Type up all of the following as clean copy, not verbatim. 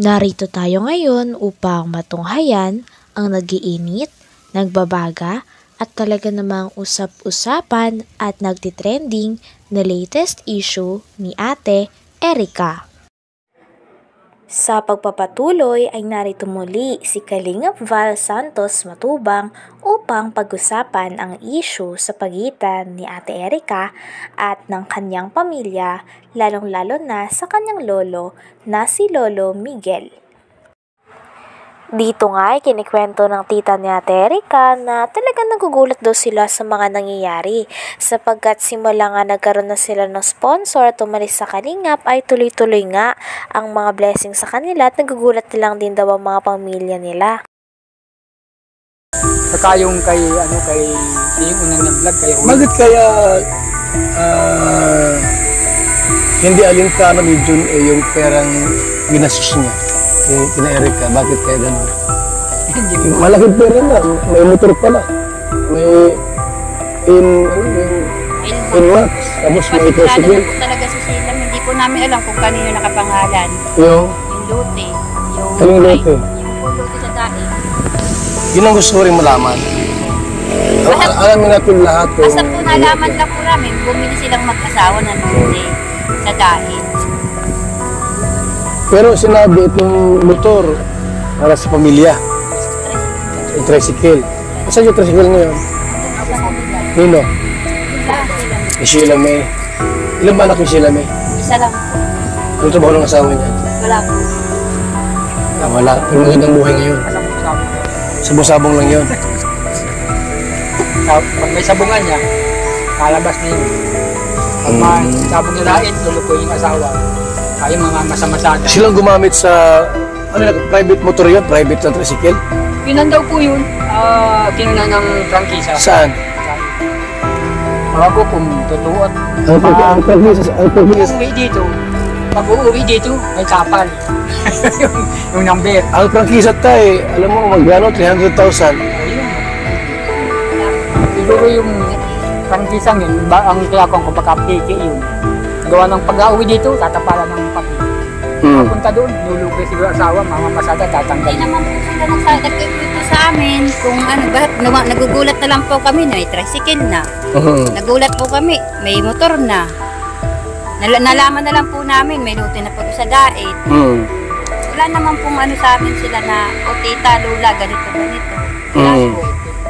Narito tayo ngayon upang matunghayan ang nagiinit, nagbabaga at talaga namang usap-usapan at nagtitrending na latest issue ni Ate Erica. Sa pagpapatuloy ay narito muli si Kalingap Val Santos Matubang upang pag-usapan ang issue sa pagitan ni Ate Erica at ng kanyang pamilya, lalong-lalo na sa kanyang lolo na si Lolo Miguel. Dito nga ay kinikwento ng tita ni Ate Erica na talagang nagugulat daw sila sa mga nangyayari sapagkat simula nga nagkaroon na sila ng sponsor at umalis sa Kalingap ay tuloy-tuloy nga ang mga blessings sa kanila at nagugulat lang din daw ang mga pamilya nila. Saka yung kay yung unang nag-vlog kay Juan. Bakit kaya hindi alintana ni Jun yung perang ginastos niya kina Erica? Bakit kaya gano'n? Malaking pera na, may motor pala, may Inmax, tapos may tricycle. Kasi talaga si Sheila, hindi po namin alam kung kanino nakapangalan. Yung lote. Yung lote? Yung lote sa daig. Yun ang gusto ko rin malaman. Alamin natin lahat. Basta po nalaman lang po namin, bumili silang mag-asawa ng lote sa daig. Pero sinabi itong motor para sa pamilya. Yung tricycle. Saan yung tricycle ngayon? Nino? Si Sheila May. Ilan ba anak ni Sheila May? Isa lang po. Ano trabaho ng asawa niya? Wala po. Wala. Pero magandang buhay ngayon. Sabong-sabong lang yun. Pag may sabungan niya, kalabas na yun. Pag may sabong niya lain, lulukoy yung asawa. Ay mga masamasada. Silang gumamit sa private motor yun? Private na tricycle? Kinan daw po yun. Kinunan ng prangkisa. Saan? Ako kung totoo at Ang prangkisa? uuwi dito. Pag uuwi dito, may kapal. yung number. Ang prangkisa tayo, alam mo magkano? 300,000. Siguro yung prangkisang yun, ang kayakong kung pagka-piki yun. Gawa ng pag-auwi dito, tatapalan ng papi. Punta doon, lulugay siguro asawa, mamamasada, tatanggal. Hindi naman po sila nagkikita sa amin kung ano, bakit nagugulat na lang po kami na may tricycle na. Nagulat po kami, may motor na. Nalaman na lang po namin, may lote na po sa daig. Wala naman pong ano sa amin sila na, o tita, lola, ganito. Wala po.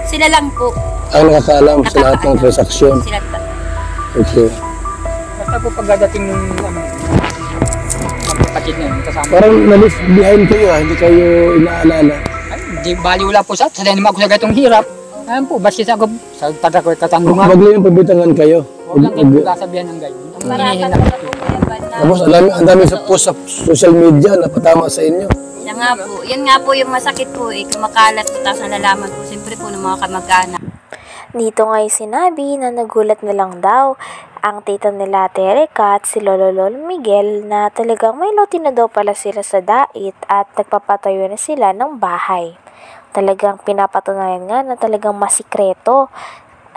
Sila lang po. Ang nakakaalam sa lahat ng transaksyon. Sila Okay. Basta po pagdating ng magpapatid na yun, kasama. Parang na-leave behind kayo hindi kayo inaalala. Ay, di baliw lang po sa naman ako sa gatong hirap. Ayan po, basis ako sa tatrakoy katanggungan. Wag lang yung pabitangan kayo. Huwag lang kayo kasabihan ng gayon. Ang hinihin lang po. Tapos ang dami sa post sa social media na patama sa inyo. Yan nga po yung masakit po kumakalat po, tapos nalalaman po siyempre po ng mga kamag-anak. Dito nga'y sinabi na nagulat na lang daw ang tita nila Ate Erica at si Lolo Miguel na talagang may lote na daw pala sila sa dait at nagpapatayo na sila ng bahay. Talagang pinapatunayan nga na talagang masikreto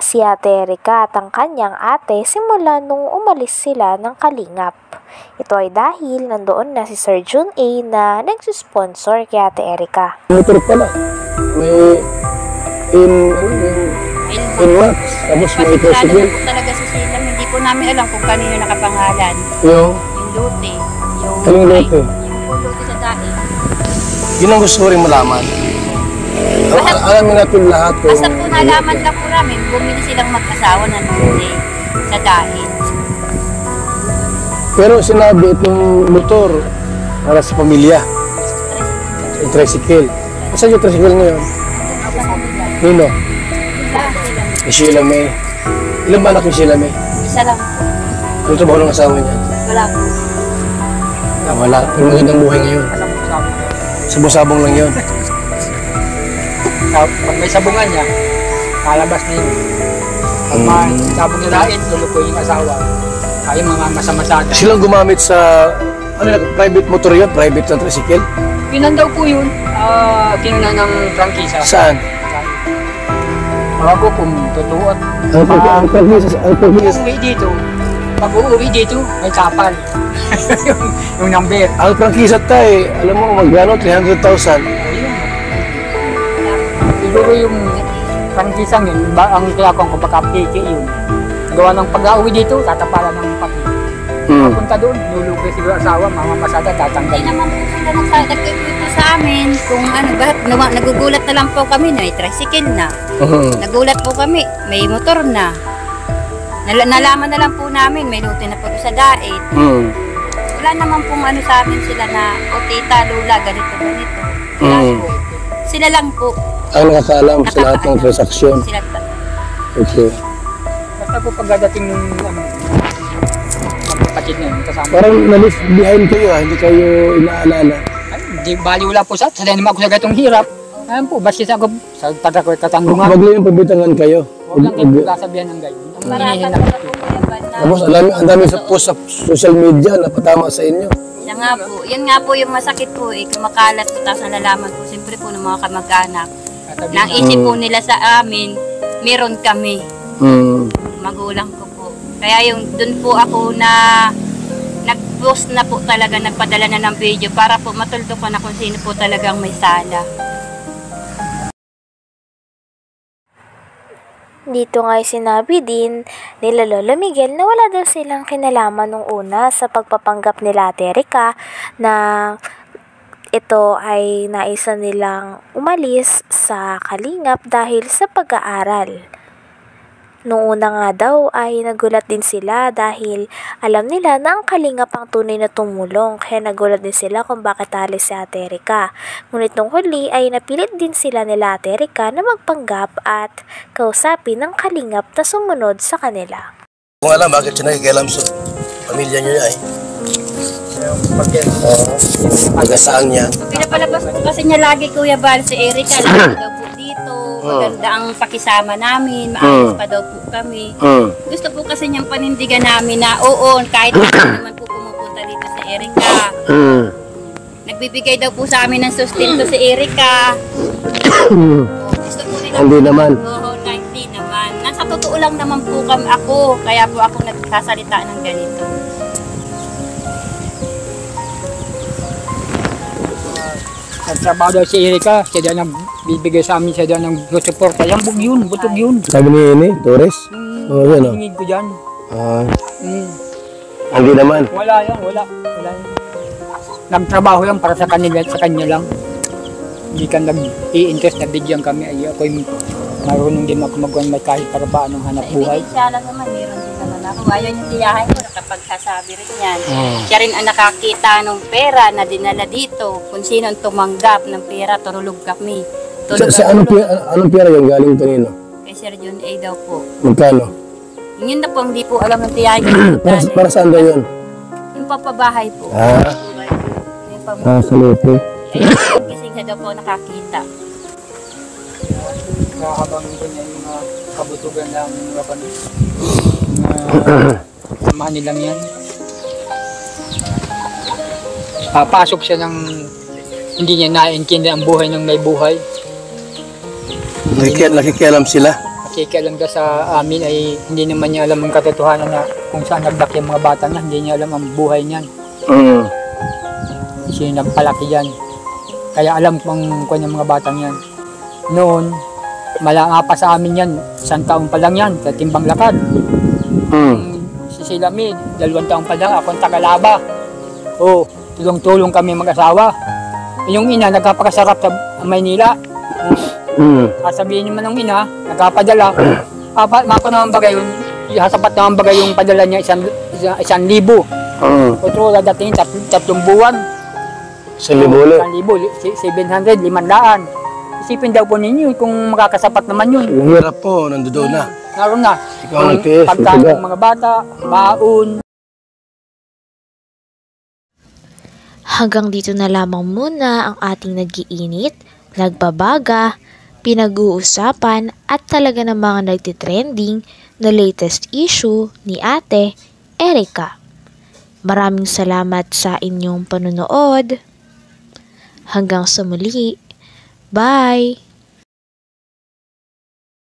si Ate Erica at ang kanyang ate simula nung umalis sila ng Kalingap. Ito ay dahil nandoon na si Sir Jun A na nagsusponsor kay Ate Erica. Motor pala, may Inmax, tapos may tricycle. Po talaga si Sheila, hindi po namin alam kung kanino nakapangalan. Yung lote. Yung lote? Yung lote sa daig. Yun ang gusto ko rin malaman. Alamin natin lahat. Basta po nalaman lang po namin, bumili silang mag-asawa ng lote sa daig. Pero sinabi itong motor para sa pamilya. Yung tricycle. Saan yung tricycle ngayon? Nino? Si Sheila May. Ilan ba anak ni Sheila May? Isa lang po. Ano trabaho ng asawa niya? Wala po. Wala. Pero magandang buhay ngayon. Sabong-sabong lang yun. Pag may sabungan niya, kalabas na yun. Pag may sabong niya lain, lulukoy yung asawa. Ay mga masamasada. Silang gumamit sa private motor yun? Private na tricycle? Kinan daw po yun. Kinunan ng prangkisa. Saan? Ako kung totoo at Ang prangkisa? uuwi dito. Mag-uuwi dito, may kapal. yung number. Ang prangkisa tayo, alam mo, magkano? 300,000. Siguro yung prangkisang yun, ang kayakong kumbaga PK yun. Gawa ng pag-uwi dito, tatapalan ng papel. Punta doon, nulugay siguro asawa, mamamasada, tatanggal. Hindi naman po sila nagkikwento sa amin kung ano, bakit nagugulat na lang po kami na may tricycle na. Nagulat po kami, may motor na. Nalaman na lang po namin, may lote na po sa dait. Wala naman pong ano sa amin sila na, o tita, lula, ganito. Wala po. Sila lang po. Ang nakakaalam sa lahat ng transaksyon. Sila Okay. Basta po pagdating ng magkapatid na yun, kasama. Parang na-leave behind kayo, hindi kayo inaalala. Ay, di bali wala po sa naman ako sa gatong hirap. Ayun po, basta sa ako, sa tatak ko katanggungan. Huwag lang yung pabitangan kayo. Huwag lang kayo kasabihan ng gayon. Ang hinihin lang. Tapos ang dami sa post sa social media na patama sa inyo. Yan nga po yung masakit po kumakalat po, tapos nalalaman po, siyempre po ng mga kamag-anak. Nang isip po nila sa amin, meron kami. Magulang ko po. Kaya yung dun po ako na nag-post na po talaga, nagpadala na ng video para po matuldo ko na kung sino po talagang may sala. Dito nga sinabi din nila Lola Miguel na wala daw silang kinalaman nung una sa pagpapanggap nila Ate Erica na ito ay naisa nilang umalis sa Kalingap dahil sa pag-aaral. Noong una nga daw ay nagulat din sila dahil alam nila na ang Kalingap ang tunay na tumulong, kaya nagulat din sila kung bakit alis si Ate Erica. Ngunit nung huli ay napilit din sila nila Ate Erica na magpanggap at kausapin ng Kalingap na sumunod sa kanila. Kung alam, bakit siya nakikialam sa pamilya niyo ay? Magasaan niya. Pinapalabas po kasi niya lagi Kuya Bal si Erica, lagi daw po dito, maganda ang pakisama namin, maayos pa daw po kami. Gusto po kasi niyang panindigan namin na oo, kahit naman po pumupunta dito si Erica. Nagbibigay daw po sa amin ng sustento si Erica. Gusto po nila Hindi naman. Oo, kahit di naman. Nasa totoo lang naman po ako, kaya po ako nagsasalita ng ganito. Nagtrabaho daw si Erica, siya daw nang bibigay sa amin, siya daw nang suporta. Yan, butog yun. Sabi ni Ini, Torres? Oo, yan o. Hingid ko dyan. Hindi naman. Wala yan. Nagtrabaho yan para sa kanila, sa kanya lang. Hindi ka nag-i-interest na bigyan kami. Ay, ako'y marunong din ako magawa may kahit para paanong hanap buhay. Siya lang naman, meron din naman ako. Ayaw yung tiyahin ko, nakapagsasabi rin yan. Siya rin ang nakakita ng pera na dinala dito. Kung sino ang tumanggap ng pera, turulog kami. Sa anong pera yung galing kanino? Kay Sir John A. daw po. Magkano? Yun na po, hindi po alam ng tiyahin ko. Para saan daw yun? Yung papabahay po. Yung Sa lote. kasi siya daw po nakakita. Habang ganyan yung mga kabutugan ng mga panis. Samahan nilang yan. Pasok siya ng hindi niya naiintindi ang buhay ng may buhay. Nakikialam sila. Nakikialam ka sa amin ay hindi naman niya alam ang katotohanan na kung saan naglaki ang mga bata niya. Hindi niya alam ang buhay niyan. Siya nagpalaki yan. Kaya alam kung yung mga batang yan. Noon, malanga pa sa amin yan. 1 taon pa lang yan, sa timbang lakad. Si Silami, 2 taon pa lang, ako ang tagalaba. Tulong-tulong kami mag-asawa. Yung ina, nagkapakasarap sa Maynila. Sabihin naman ng ina, nagkapadala. Mako naman bagay yun, sapat naman bagay yung padala niya 1,000. Otro, dadating 3 buwan. 1,000 700, 500. Isipin daw po ninyo kung makakasapat naman yun. Yung hirap po, nandoon na. Naroon na. Ikaw nagtiis. Pagkain ng mga bata, baon. Hanggang dito na lamang muna ang ating nag-iinit, nagbabaga, pinag-uusapan at talaga namang nagtitrending na latest issue ni Ate Erica. Maraming salamat sa inyong panunood. Hanggang sa muli. Bye!